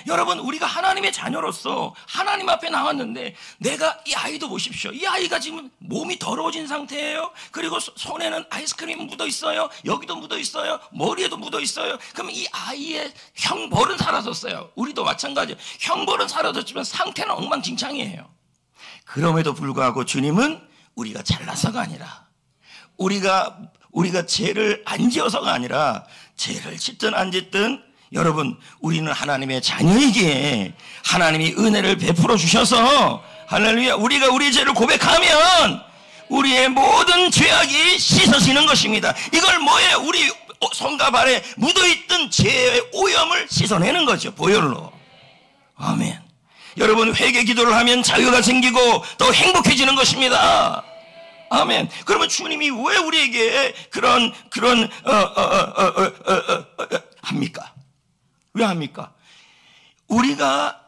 여러분, 우리가 하나님의 자녀로서 하나님 앞에 나왔는데, 내가 이 아이도 보십시오. 이 아이가 지금 몸이 더러워진 상태예요. 그리고 손에는 아이스크림 묻어 있어요. 여기도 묻어 있어요. 머리에도 묻어 있어요. 그럼 이 아이의 형벌은 사라졌어요. 우리도 마찬가지예요. 형벌은 사라졌지만 상태는 엉망진창이에요. 그럼에도 불구하고 주님은 우리가 잘나서가 아니라, 우리가 죄를 안 지어서가 아니라, 죄를 짓든 안 짓든 여러분, 우리는 하나님의 자녀이기에 하나님이 은혜를 베풀어 주셔서, 할렐루야, 우리가 우리 죄를 고백하면 우리의 모든 죄악이 씻어지는 것입니다. 이걸 뭐예요? 우리 손과 발에 묻어있던 죄의 오염을 씻어내는 거죠. 보혈로. 아멘. 여러분, 회개 기도를 하면 자유가 생기고 또 행복해지는 것입니다. 아멘. 그러면 주님이 왜 우리에게 합니까? 왜 합니까? 우리가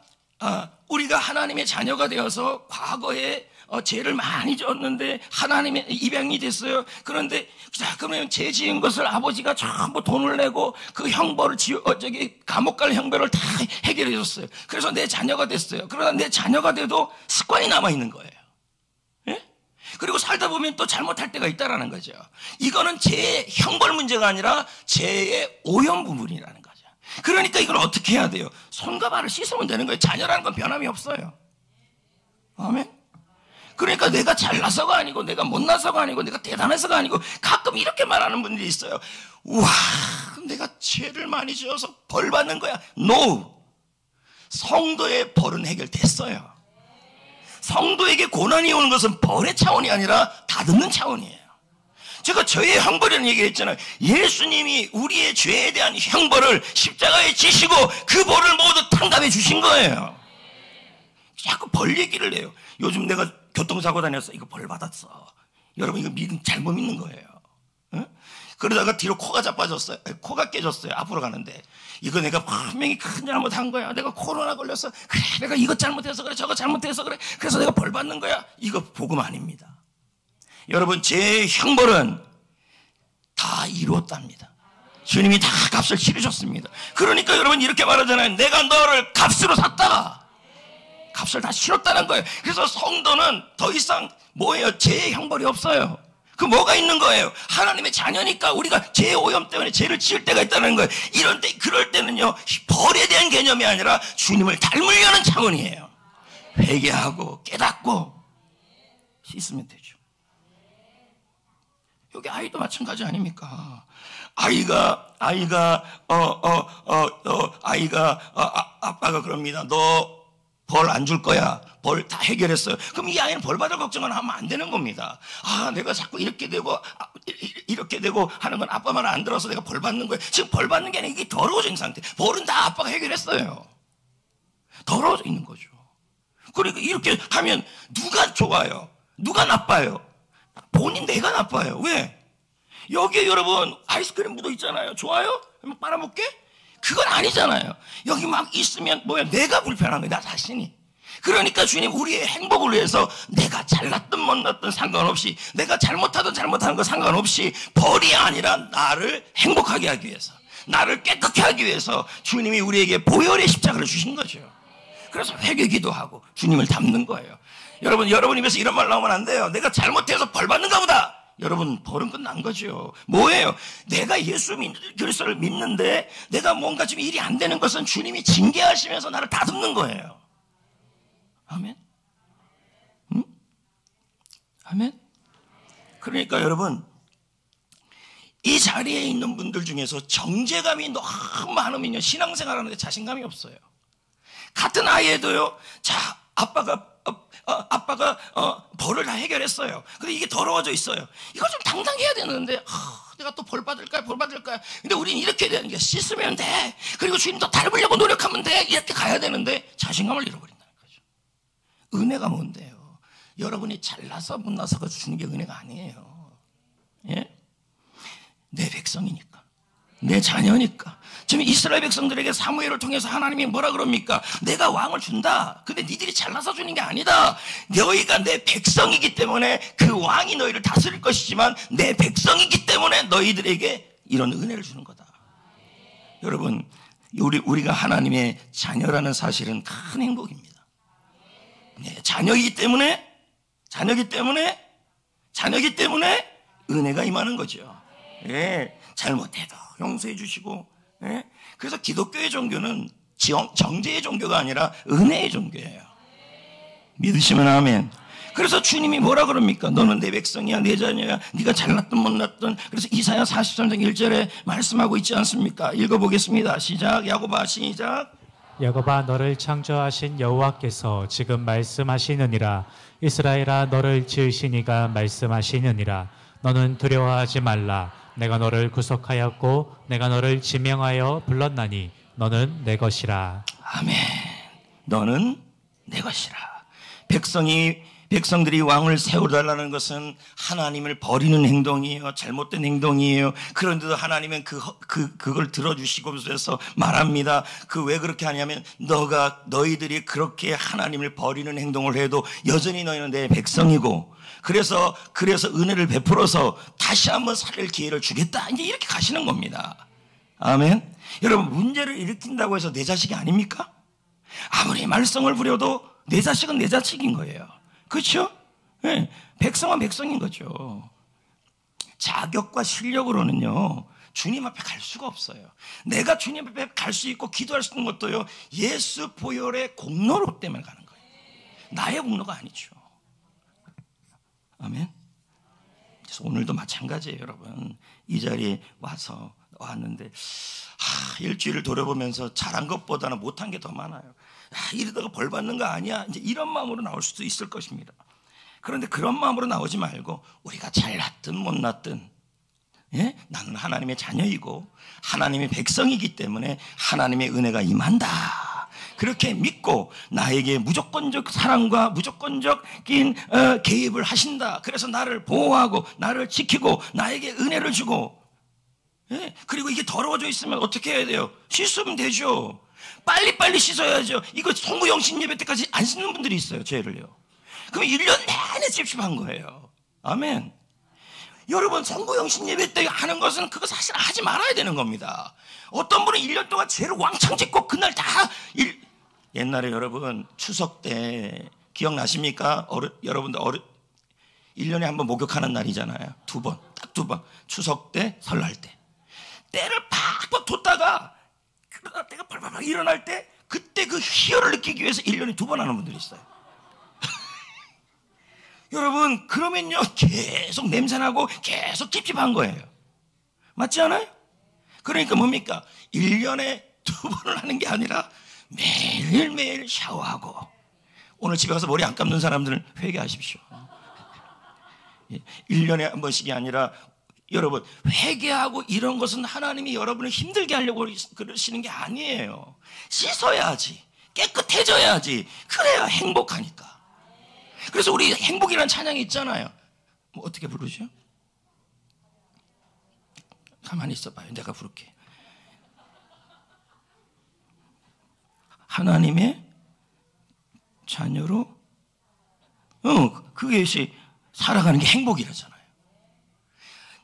하나님의 자녀가 되어서 과거에 죄를 많이 졌는데 하나님의 입양이 됐어요. 그런데 그러면 죄 지은 것을 아버지가 전부 돈을 내고 그 형벌을 감옥 갈 형벌을 다 해결해 줬어요. 그래서 내 자녀가 됐어요. 그러나 내 자녀가 돼도 습관이 남아 있는 거예요. 예? 그리고 살다 보면 또 잘못할 때가 있다라는 거죠. 이거는 죄의 형벌 문제가 아니라 죄의 오염 부분이라는 거예요. 그러니까 이걸 어떻게 해야 돼요? 손과 발을 씻으면 되는 거예요. 자녀라는 건 변함이 없어요. 아멘. 그러니까 내가 잘나서가 아니고, 내가 못나서가 아니고, 내가 대단해서가 아니고, 가끔 이렇게 말하는 분들이 있어요. 우와, 내가 죄를 많이 지어서 벌 받는 거야. No. 성도의 벌은 해결됐어요. 성도에게 고난이 오는 것은 벌의 차원이 아니라 다듬는 차원이에요. 제가 저의 형벌이라는 얘기를 했잖아요. 예수님이 우리의 죄에 대한 형벌을 십자가에 지시고 그 벌을 모두 탕감해 주신 거예요. 자꾸 벌 얘기를 해요. 요즘 내가 교통사고 다녔어. 이거 벌 받았어. 여러분, 이거 잘못 믿는 거예요. 응? 그러다가 뒤로 코가 자빠졌어요. 코가 깨졌어요. 앞으로 가는데. 이거 내가 분명히 큰 잘못한 거야. 내가 코로나 걸렸어. 그래, 내가 이것 잘못해서 그래, 저거 잘못해서 그래. 그래서 내가 벌 받는 거야. 이거 복음 아닙니다. 여러분, 제 형벌은 다 이루었답니다. 주님이 다 값을 치르셨습니다. 그러니까 여러분, 이렇게 말하잖아요. 내가 너를 값으로 샀다. 값을 다 치렀다는 거예요. 그래서 성도는 더 이상 뭐예요? 죄의 형벌이 없어요. 그 뭐가 있는 거예요? 하나님의 자녀니까 우리가 죄의 오염 때문에 죄를 지을 때가 있다는 거예요. 그럴 때는요, 벌에 대한 개념이 아니라 주님을 닮으려는 차원이에요. 회개하고 깨닫고 씻으면 되죠. 여기 아이도 마찬가지 아닙니까? 아빠가 그럽니다. 너 벌 안 줄 거야. 벌 다 해결했어요. 그럼 이 아이는 벌 받을 걱정을 하면 안 되는 겁니다. 내가 자꾸 이렇게 되고 하는 건 아빠 말 안 들어서 내가 벌 받는 거야. 지금 벌 받는 게 아니라 이게 더러워진 상태. 벌은 다 아빠가 해결했어요. 더러워져 있는 거죠. 그러니까 이렇게 하면 누가 좋아요? 누가 나빠요? 내가 나빠요. 왜? 여기에 여러분 아이스크림 묻어 있잖아요. 좋아요? 한번 빨아먹게? 그건 아니잖아요. 여기 막 있으면 내가 불편한 거야. 나 자신이. 그러니까 주님, 우리의 행복을 위해서 내가 잘났든 못났든 상관없이, 내가 잘못하든 잘못하는 거 상관없이 벌이 아니라 나를 행복하게 하기 위해서, 나를 깨끗하게 하기 위해서 주님이 우리에게 보혈의 십자가를 주신 거죠. 그래서 회개 기도하고 주님을 닮는 거예요. 여러분 입에서 이런 말 나오면 안 돼요. 내가 잘못해서 벌 받는가 보다. 여러분, 벌은 끝난 거죠. 뭐예요? 내가 예수 그리스도를 믿는데 내가 뭔가 지금 일이 안 되는 것은 주님이 징계하시면서 나를 다듬는 거예요. 아멘? 응? 아멘? 그러니까 여러분, 이 자리에 있는 분들 중에서 정죄감이 너무 많으면요, 신앙생활하는데 자신감이 없어요. 같은 아이에도요, 자, 아빠가 벌을 다 해결했어요. 근데 이게 더러워져 있어요. 이거 좀 당당해야 되는데, 내가 또 벌 받을까요? 근데 우리는 이렇게 되는 게, 씻으면 돼. 그리고 주님 더 닮으려고 노력하면 돼. 이렇게 가야 되는데 자신감을 잃어버린다는 거죠. 은혜가 뭔데요? 여러분이 잘나서 못나서가 주는 게 은혜가 아니에요. 예? 내 백성이니까, 내 자녀니까. 지금 이스라엘 백성들에게 사무엘을 통해서 하나님이 뭐라 그럽니까? 내가 왕을 준다. 근데 니들이 잘나서 주는 게 아니다. 너희가 내 백성이기 때문에 그 왕이 너희를 다스릴 것이지만 내 백성이기 때문에 너희들에게 이런 은혜를 주는 거다. 여러분, 우리가 하나님의 자녀라는 사실은 큰 행복입니다. 네, 자녀이기 때문에 은혜가 임하는 거죠. 예, 잘못해도 용서해 주시고. 예, 그래서 기독교의 종교는 정죄의 종교가 아니라 은혜의 종교예요. 믿으시면 아멘. 그래서 주님이 뭐라 그럽니까? 너는 내 백성이야, 내 자녀야. 네가 잘났든 못났든. 그래서 이사야 43장 1절에 말씀하고 있지 않습니까? 읽어보겠습니다. 시작. 야고보아 시작. 야고보아 너를 창조하신 여호와께서 지금 말씀하시느니라. 이스라엘아 너를 지으신 이가 말씀하시느니라. 너는 두려워하지 말라. 내가 너를 구속하였고 내가 너를 지명하여 불렀나니 너는 내 것이라. 아멘. 너는 내 것이라. 백성들이 왕을 세워달라는 것은 하나님을 버리는 행동이에요. 잘못된 행동이에요. 그런데도 하나님은 그걸 들어주시고서 말합니다. 왜 그렇게 하냐면 너희들이 그렇게 하나님을 버리는 행동을 해도 여전히 너희는 내 백성이고 그래서 은혜를 베풀어서 다시 한번 살릴 기회를 주겠다. 이제 이렇게 가시는 겁니다. 아멘. 여러분, 문제를 일으킨다고 해서 내 자식이 아닙니까? 아무리 말썽을 부려도 내 자식은 내 자식인 거예요. 그렇죠? 네, 백성은 백성인 거죠. 자격과 실력으로는요 주님 앞에 갈 수가 없어요. 내가 주님 앞에 갈 수 있고 기도할 수 있는 것도요 예수 보혈의 공로로 때문에 가는 거예요. 나의 공로가 아니죠. 아멘. 그래서 오늘도 마찬가지예요. 여러분, 이 자리에 왔는데 일주일을 돌아보면서 잘한 것보다는 못한 게 더 많아요. 이러다가 벌 받는 거 아니야? 이제 이런 마음으로 나올 수도 있을 것입니다. 그런데 그런 마음으로 나오지 말고 우리가 잘났든 못났든 예? 나는 하나님의 자녀이고 하나님의 백성이기 때문에 하나님의 은혜가 임한다. 그렇게 믿고 나에게 무조건적 사랑과 무조건적인 개입을 하신다. 그래서 나를 보호하고 나를 지키고 나에게 은혜를 주고 예? 그리고 이게 더러워져 있으면 어떻게 해야 돼요? 씻으면 되죠. 빨리빨리 씻어야죠. 이거 송구영신 예배 때까지 안 씻는 분들이 있어요. 죄를요. 그럼 1년 내내 찝찝한 거예요. 아멘. 여러분, 송구영신 예배 때 하는 것은 그거 사실 하지 말아야 되는 겁니다. 어떤 분은 1년 동안 죄를 왕창 짓고 그날 옛날에 여러분 추석 때 기억나십니까? 여러분들 1년에 한 번 목욕하는 날이잖아요. 딱 두 번. 추석 때, 설날 때. 때를 팍팍 뒀다가 그러다 때가 벌벌 일어날 때 그때 그 희열을 느끼기 위해서 1년에 2번 하는 분들이 있어요. 여러분, 그러면요 계속 냄새나고 계속 찝찝한 거예요. 맞지 않아요? 그러니까 뭡니까? 1년에 2번을 하는 게 아니라 매일매일 샤워하고. 오늘 집에 가서 머리 안 감는 사람들은 회개하십시오. 1년에 한 번씩이 아니라 여러분, 회개하고 이런 것은 하나님이 여러분을 힘들게 하려고 그러시는 게 아니에요. 씻어야지, 깨끗해져야지. 그래야 행복하니까. 그래서 우리 행복이라는 찬양이 있잖아요. 뭐 어떻게 부르죠? 가만히 있어봐요. 내가 부를게. 하나님의 자녀로 그것이 살아가는 게 행복이라잖아요.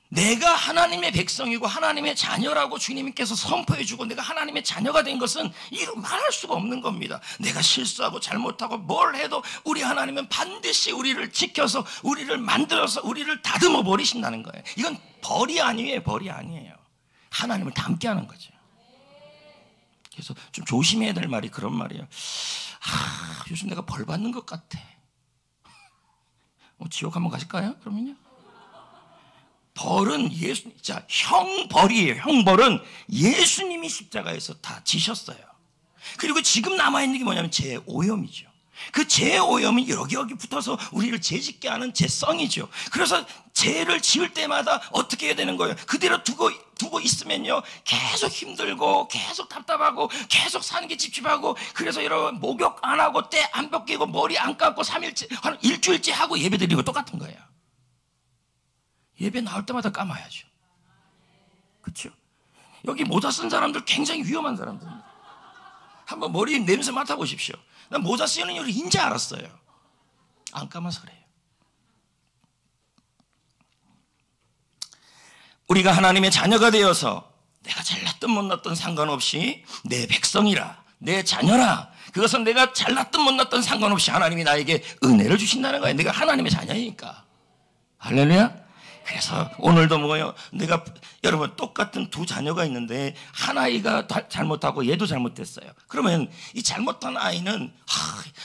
내가 하나님의 백성이고 하나님의 자녀라고 주님께서 선포해주고 내가 하나님의 자녀가 된 것은 이루 말할 수가 없는 겁니다. 내가 실수하고 잘못하고 뭘 해도 우리 하나님은 반드시 우리를 지켜서 우리를 만들어서 우리를 다듬어 버리신다는 거예요. 이건 벌이 아니에요. 벌이 아니에요. 하나님을 닮게 하는 거죠. 그래서 좀 조심해야 될 말이 그런 말이에요. 요즘 내가 벌 받는 것 같아. 지옥 한번 가실까요? 그러면요. 벌은 형벌이에요. 형벌은 예수님이 십자가에서 다 지셨어요. 그리고 지금 남아있는 게 뭐냐면 죄오염이죠. 그 죄오염이 여기 붙어서 우리를 죄짓게 하는 죄성이죠. 그래서 죄를 지을 때마다 어떻게 해야 되는 거예요? 그대로 두고 있으면요 계속 힘들고 계속 답답하고 계속 사는 게 찝찝하고. 그래서 여러분, 목욕 안 하고 때 안 벗기고 머리 안 감고 3일째 한 일주일째 하고 예배 드리고 똑같은 거예요. 예배 나올 때마다 감아야죠. 그렇죠? 여기 모자 쓴 사람들 굉장히 위험한 사람들입니다. 한번 머리 냄새 맡아보십시오. 난 모자 쓰는 이유를 인제 알았어요. 안 감아서 그래요. 우리가 하나님의 자녀가 되어서 내가 잘났든 낳든 못 낳든 상관없이 내 백성이라, 내 자녀라, 그것은 내가 잘났든 못 낳든 상관없이 하나님이 나에게 은혜를 주신다는 거예요. 내가 하나님의 자녀이니까. 할렐루야. 그래서 오늘도 뭐예요? 여러분 똑같은 두 자녀가 있는데 한 아이가 잘못하고 얘도 잘못했어요. 그러면 이 잘못한 아이는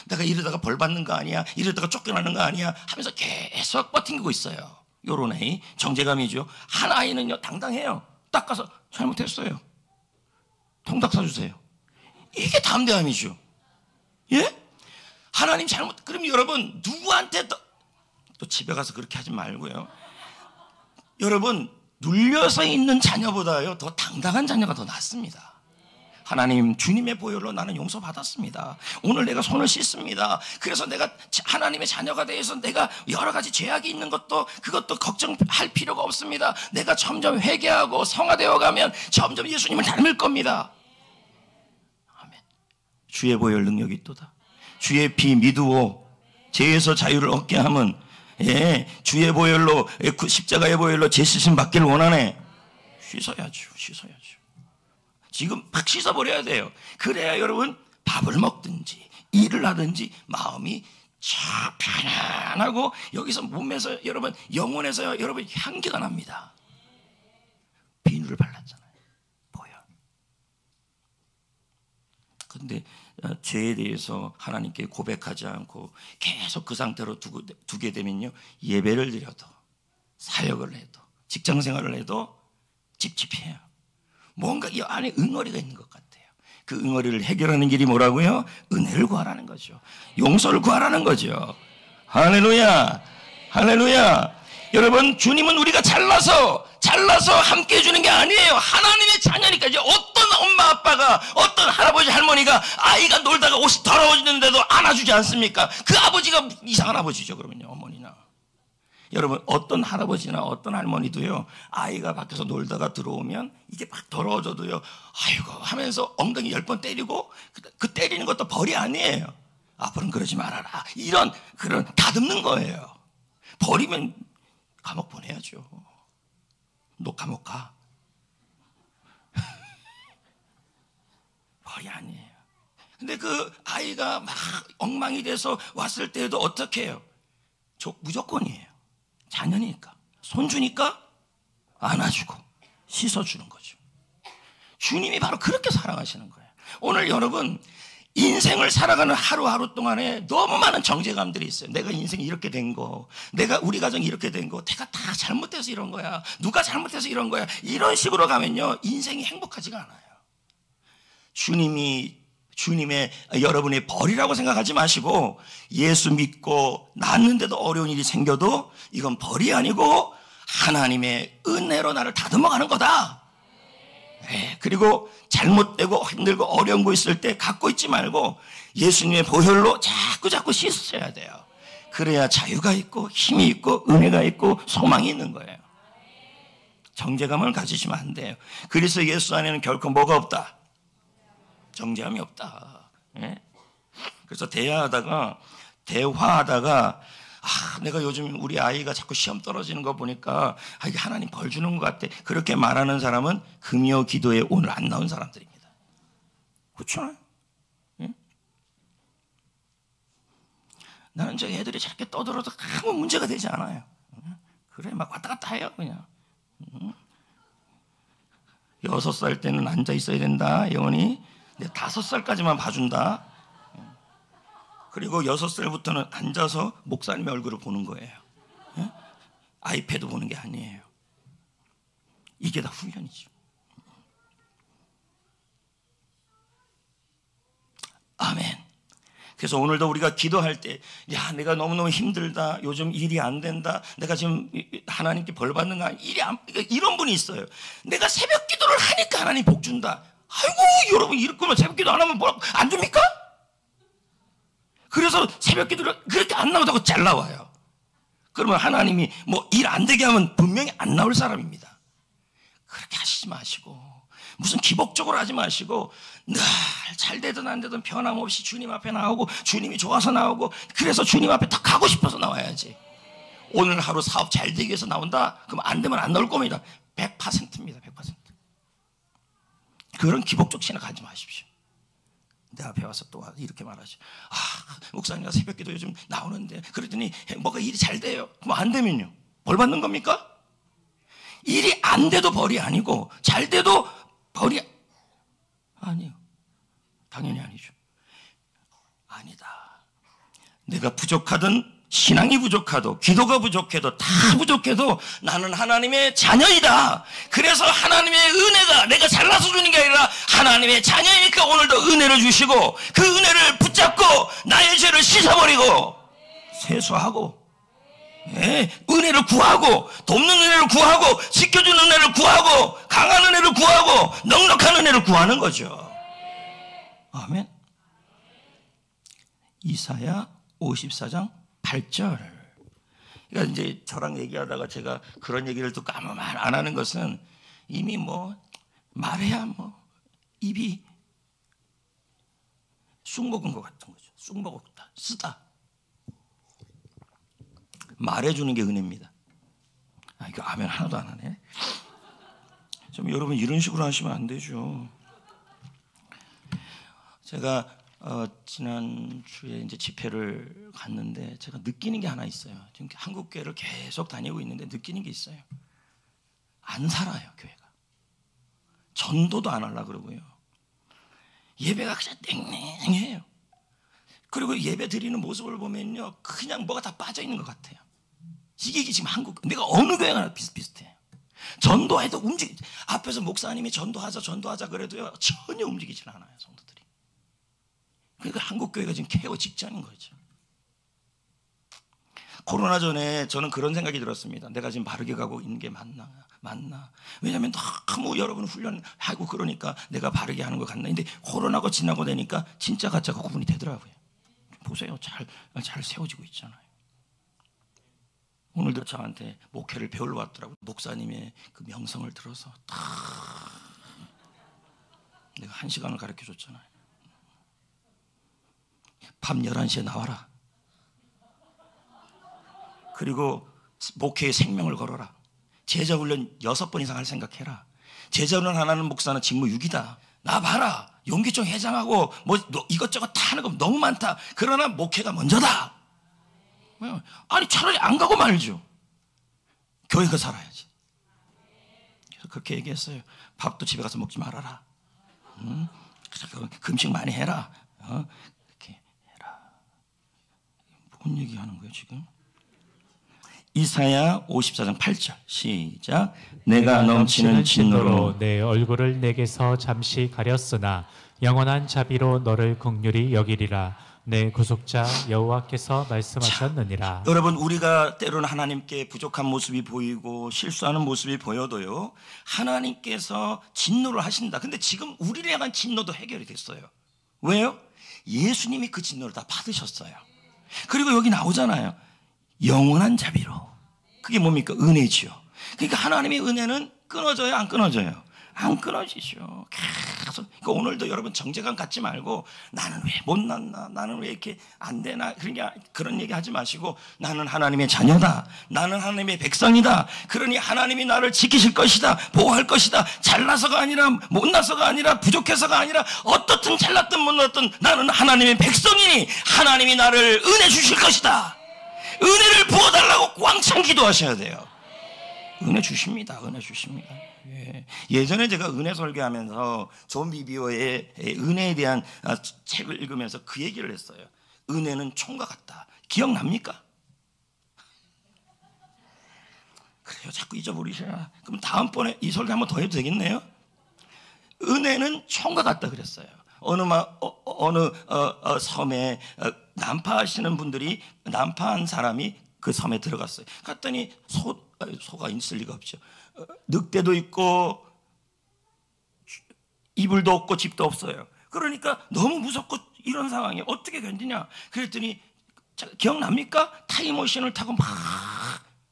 내가 이러다가 벌 받는 거 아니야, 이러다가 쫓겨나는 거 아니야 하면서 계속 버티고 있어요. 요런 아이 정죄감이죠. 한 아이는요 당당해요. 딱 가서 잘못했어요, 통닭 사주세요. 이게 담대함이죠. 예? 하나님 잘못. 그럼 여러분 누구한테 또 집에 가서 그렇게 하지 말고요. 여러분 눌려서 있는 자녀보다요 더 당당한 자녀가 더 낫습니다. 하나님 주님의 보혈로 나는 용서받았습니다. 오늘 내가 손을 씻습니다. 그래서 내가 하나님의 자녀가 돼서 내가 여러 가지 죄악이 있는 것도 그것도 걱정할 필요가 없습니다. 내가 점점 회개하고 성화되어 가면 점점 예수님을 닮을 겁니다. 아멘. 주의 보혈 능력이 있도다. 주의 피 미두오 죄에서 자유를 얻게 함은, 예, 주의 보혈로, 십자가의 보혈로 제 씻음 받기를 원하네. 씻어야죠. 지금 막 씻어버려야 돼요. 그래야 여러분 밥을 먹든지 일을 하든지 마음이 참 편안하고 여기서 몸에서 여러분 영혼에서 여러분 향기가 납니다. 비누를 발랐잖아요, 보혈. 근데 죄에 대해서 하나님께 고백하지 않고 계속 그 상태로 두게 되면요, 예배를 드려도 사역을 해도 직장생활을 해도 찝찝해요. 뭔가 이 안에 응어리가 있는 것 같아요. 그 응어리를 해결하는 길이 뭐라고요? 은혜를 구하라는 거죠. 용서를 구하라는 거죠. 할렐루야, 할렐루야. 여러분 주님은 우리가 잘나서 함께 해주는 게 아니에요. 하나님의 자녀니까. 이제 어떤 엄마 아빠가, 어떤 할아버지 할머니가 아이가 놀다가 옷이 더러워지는데도 안아주지 않습니까? 그 아버지가 이상한 아버지죠. 그러면요, 어머니나. 여러분 어떤 할아버지나 어떤 할머니도요, 아이가 밖에서 놀다가 들어오면 이게 막 더러워져도요, 아이고 하면서 엉덩이 10번 때리고, 그 때리는 것도 벌이 아니에요. 앞으로는 그러지 말아라, 이런 그런 다듬는 거예요. 버리면 감옥 보내야죠. 너 감옥 가. 벌이 아니에요. 근데 그 아이가 막 엉망이 돼서 왔을 때도 어떻게 해요? 무조건이에요. 자녀니까. 손주니까 안아주고 씻어주는 거죠. 주님이 바로 그렇게 사랑하시는 거예요. 오늘 여러분 인생을 살아가는 하루하루 동안에 너무 많은 정죄감들이 있어요. 내가 인생이 이렇게 된 거, 우리 가정이 이렇게 된 거, 내가 다 잘못해서 이런 거야, 누가 잘못해서 이런 거야, 이런 식으로 가면요 인생이 행복하지가 않아요. 주님의 여러분의 벌이라고 생각하지 마시고, 예수 믿고 낳았는데도 어려운 일이 생겨도 이건 벌이 아니고 하나님의 은혜로 나를 다듬어가는 거다. 네, 그리고 잘못되고 힘들고 어려운 거 있을 때 갖고 있지 말고 예수님의 보혈로 자꾸 씻으셔야 돼요. 그래야 자유가 있고 힘이 있고 은혜가 있고 소망이 있는 거예요. 정죄감을 가지시면 안 돼요. 그래서 예수 안에는 결코 뭐가 없다? 정죄함이 없다. 예? 그래서 대화하다가 내가 요즘 우리 아이가 자꾸 시험 떨어지는 거 보니까 이게 하나님 벌 주는 것 같아. 그렇게 말하는 사람은 금요 기도에 오늘 안 나온 사람들입니다. 그렇죠? 예? 나는 저 애들이 저렇게 떠들어도 아무 문제가 되지 않아요. 그래 막 왔다 갔다 해요 그냥. 6살 때는 앉아 있어야 된다 영원히. 5살까지만 봐준다. 그리고 6살부터는 앉아서 목사님의 얼굴을 보는 거예요. 예? 아이패드 보는 게 아니에요. 이게 다 훈련이죠. 아멘. 그래서 오늘도 우리가 기도할 때, 야, 내가 너무너무 힘들다, 요즘 일이 안 된다, 내가 지금 하나님께 벌 받는 거 아니야, 이런 분이 있어요. 내가 새벽 기도를 하니까 하나님 복 준다. 아이고 여러분, 이럴 거면 새벽 기도 안 하면 뭐라고 안 줍니까? 그래서 새벽 기도를 그렇게 안 나오다고 잘 나와요. 그러면 하나님이 뭐 일 안 되게 하면 분명히 안 나올 사람입니다. 그렇게 하시지 마시고, 무슨 기복적으로 하지 마시고, 늘 잘 되든 안 되든 변함없이 주님 앞에 나오고, 주님이 좋아서 나오고, 그래서 주님 앞에 더 가고 싶어서 나와야지. 오늘 하루 사업 잘 되기 위해서 나온다? 그럼 안 되면 안 나올 겁니다. 100%입니다. 100%. 그런 기복적 신학하지 마십시오. 내 앞에 와서 또 이렇게 말하죠. 목사님과 새벽기도 요즘 나오는데 그러더니 뭐가 일이 잘 돼요. 뭐 안 되면요? 벌 받는 겁니까? 일이 안 돼도 벌이 아니고 잘 돼도 벌이 아니요. 당연히 아니죠. 아니다. 내가 부족하든 신앙이 부족하도 기도가 부족해도 다 부족해도 나는 하나님의 자녀이다. 그래서 하나님의 은혜가 내가 잘나서 주는 게 아니라 하나님의 자녀이니까 오늘도 은혜를 주시고 그 은혜를 붙잡고 나의 죄를 씻어버리고 세수하고 은혜를 구하고 돕는 은혜를 구하고 지켜주는 은혜를 구하고 강한 은혜를 구하고 넉넉한 은혜를 구하는 거죠. 아멘. 이사야 54장 8절. 그러니까 이제 저랑 얘기하다가 제가 그런 얘기를 듣고 아무 말 안 하는 것은 이미 뭐 말해야 뭐 입이 쑥 먹은 것 같은 거죠. 쑥 먹었다, 쓰다. 말해주는 게 은혜입니다. 이거 아멘 하나도 안 하네. 좀 여러분 이런 식으로 하시면 안 되죠. 제가 지난주에 이제 집회를 갔는데 제가 느끼는 게 하나 있어요. 지금 한국교회를 계속 다니고 있는데 느끼는 게 있어요. 안 살아요, 교회가. 전도도 안 하려고 그러고요. 예배가 그냥 냉랭해요. 그리고 예배 드리는 모습을 보면요, 그냥 뭐가 다 빠져 있는 것 같아요. 이게 지금 한국, 내가 어느 교회가 비슷비슷해요. 전도해도 앞에서 목사님이 전도하자 그래도요, 전혀 움직이질 않아요, 성도들이. 그러니까 한국교회가 지금 케어 직전인 거죠. 코로나 전에 저는 그런 생각이 들었습니다. 내가 지금 바르게 가고 있는 게 맞나? 왜냐하면 너무 여러분 훈련하고 그러니까 내가 바르게 하는 것 같나. 근데 코로나가 지나고 나니까 진짜 가짜가 구분이 되더라고요. 보세요. 잘 세워지고 있잖아요. 오늘도 저한테 목회를 배우러 왔더라고요. 목사님의 그 명성을 들어서 내가 1시간을 가르쳐 줬잖아요. 밤 11시에 나와라. 그리고 목회에 생명을 걸어라. 제자훈련 6번 이상 할 생각해라. 제자훈련 안 하는 목사는 직무 6이다. 나 봐라. 용기청 회장하고 뭐 이것저것 다 하는 거 너무 많다. 그러나 목회가 먼저다. 아니 차라리 안 가고 말죠. 교회가 살아야지. 그래서 그렇게 얘기했어요. 밥도 집에 가서 먹지 말아라. 금식 많이 해라. 그렇게 해라. 뭔 얘기하는 거예요 지금? 이사야 54장 8절 시작. 내가 넘치는 진노로 내 얼굴을 내게서 잠시 가렸으나 영원한 자비로 너를 긍휼히 여기리라. 내 구속자 여호와께서 말씀하셨느니라. 여러분, 우리가 때로는 하나님께 부족한 모습이 보이고 실수하는 모습이 보여도요, 하나님께서 진노를 하신다. 근데 지금 우리를 향한 진노도 해결이 됐어요. 왜요? 예수님이 그 진노를 다 받으셨어요. 그리고 여기 나오잖아요. 영원한 자비로. 그게 뭡니까? 은혜지요. 그러니까 하나님의 은혜는 끊어져요, 안 끊어져요? 안 끊어지죠. 계속. 그러니까 오늘도 여러분 정죄감 갖지 말고 나는 왜 못났나? 나는 왜 이렇게 안 되나? 그런 얘기 하지 마시고 나는 하나님의 자녀다. 나는 하나님의 백성이다. 그러니 하나님이 나를 지키실 것이다. 보호할 것이다. 잘나서가 아니라 못나서가 아니라 부족해서가 아니라 어떻든 잘났든 못났든 나는 하나님의 백성이니 하나님이 나를 은혜 주실 것이다. 은혜를 부어달라고 왕창 기도하셔야 돼요. 은혜 주십니다. 은혜 주십니다. 예전에 제가 은혜 설교하면서 존 비비어의 은혜에 대한 책을 읽으면서 그 얘기를 했어요. 은혜는 총과 같다. 기억납니까? 그래요. 자꾸 잊어버리셔야. 그럼 다음번에 이 설교 한번 더 해도 되겠네요. 은혜는 총과 같다 그랬어요. 어느 섬에 난파하시는 분들이, 난파한 사람이 그 섬에 들어갔어요. 갔더니 소가 있을 리가 없죠. 늑대도 있고 이불도 없고 집도 없어요. 그러니까 너무 무섭고 이런 상황이 어떻게 견디냐. 그랬더니 기억납니까? 타임머신을 타고 막,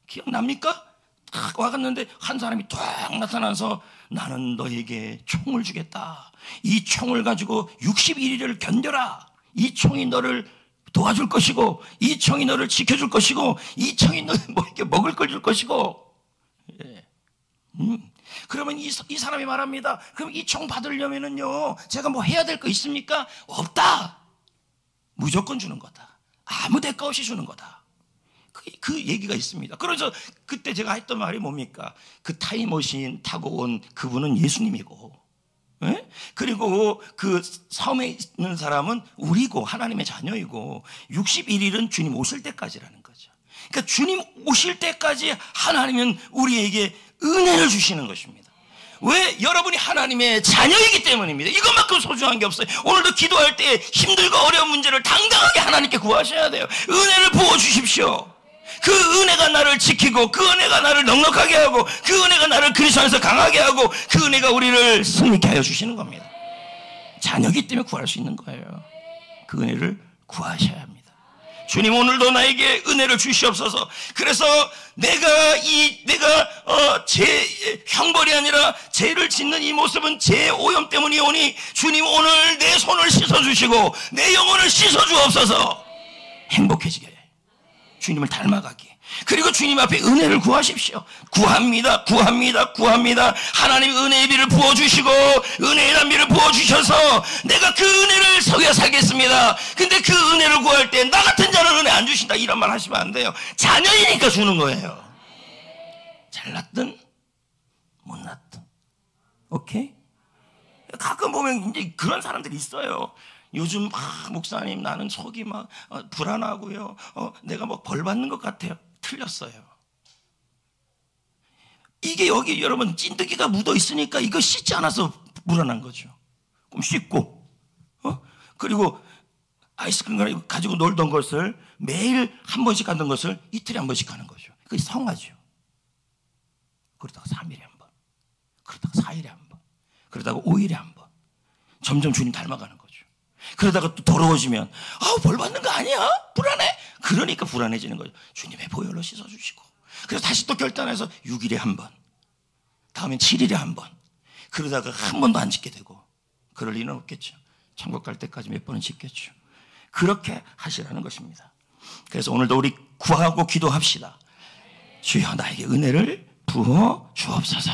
기억납니까? 딱 와갔는데 한 사람이 딱 나타나서 나는 너에게 총을 주겠다. 이 총을 가지고 61일을 견뎌라. 이 총이 너를 도와줄 것이고, 이 총이 너를 지켜줄 것이고, 이 총이 너를 뭐 이렇게 먹을 걸 줄 것이고. 그러면 이 사람이 말합니다. 그럼 이 총 받으려면은요, 제가 뭐 해야 될 거 있습니까? 없다. 무조건 주는 거다. 아무 대가 없이 주는 거다. 그 얘기가 있습니다. 그래서 그때 제가 했던 말이 뭡니까? 그 타임머신 타고 온 그분은 예수님이고, 예? 그리고 그 섬에 있는 사람은 우리고 하나님의 자녀이고 61일은 주님 오실 때까지라는 거죠. 그러니까 주님 오실 때까지 하나님은 우리에게 은혜를 주시는 것입니다. 왜? 여러분이 하나님의 자녀이기 때문입니다. 이것만큼 소중한 게 없어요. 오늘도 기도할 때 힘들고 어려운 문제를 당당하게 하나님께 구하셔야 돼요. 은혜를 부어주십시오. 그 은혜가 나를 지키고, 그 은혜가 나를 넉넉하게 하고, 그 은혜가 나를 그리스도 안에서 강하게 하고, 그 은혜가 우리를 승리케 하여 주시는 겁니다. 자녀이기 때문에 구할 수 있는 거예요. 그 은혜를 구하셔야 합니다. 주님, 오늘도 나에게 은혜를 주시옵소서. 그래서 내가 제 형벌이 아니라 죄를 짓는 이 모습은 제 오염 때문이오니 주님, 오늘 내 손을 씻어주시고 내 영혼을 씻어주옵소서. 행복해지게, 주님을 닮아가게. 그리고 주님 앞에 은혜를 구하십시오. 구합니다. 하나님 은혜의 비를 부어주시고 은혜의 단비를 부어주셔서 내가 그 은혜를 서겨 살겠습니다. 근데 그 은혜를 구할 때 나 같은 자는 은혜 안 주신다, 이런 말 하시면 안 돼요. 자녀이니까 주는 거예요. 잘났든 못났든. 오케이? 가끔 보면 이제 그런 사람들이 있어요. 요즘 목사님, 나는 속이 막 불안하고요. 내가 뭐 벌 받는 것 같아요. 틀렸어요. 이게 여기 여러분 찐득이가 묻어 있으니까 이거 씻지 않아서 불안한 거죠. 그럼 씻고, 그리고 아이스크림 가지고 놀던 것을 매일 한 번씩 하던 것을 이틀에 한 번씩 하는 거죠. 그게 성화죠. 그러다가 3일에 한 번, 그러다가 4일에 한 번, 그러다가 5일에 한 번. 점점 주님 닮아가는 거죠. 그러다가 또 더러워지면 벌 받는 거 아니야? 불안해? 그러니까 불안해지는 거죠. 주님의 보혈로 씻어주시고, 그래서 다시 또 결단해서 6일에 한 번, 다음엔 7일에 한 번, 그러다가 한 번도 안 짓게 되고, 그럴 리는 없겠죠. 천국 갈 때까지 몇 번은 짓겠죠. 그렇게 하시라는 것입니다. 그래서 오늘도 우리 구하고 기도합시다. 주여, 나에게 은혜를 부어 주옵소서.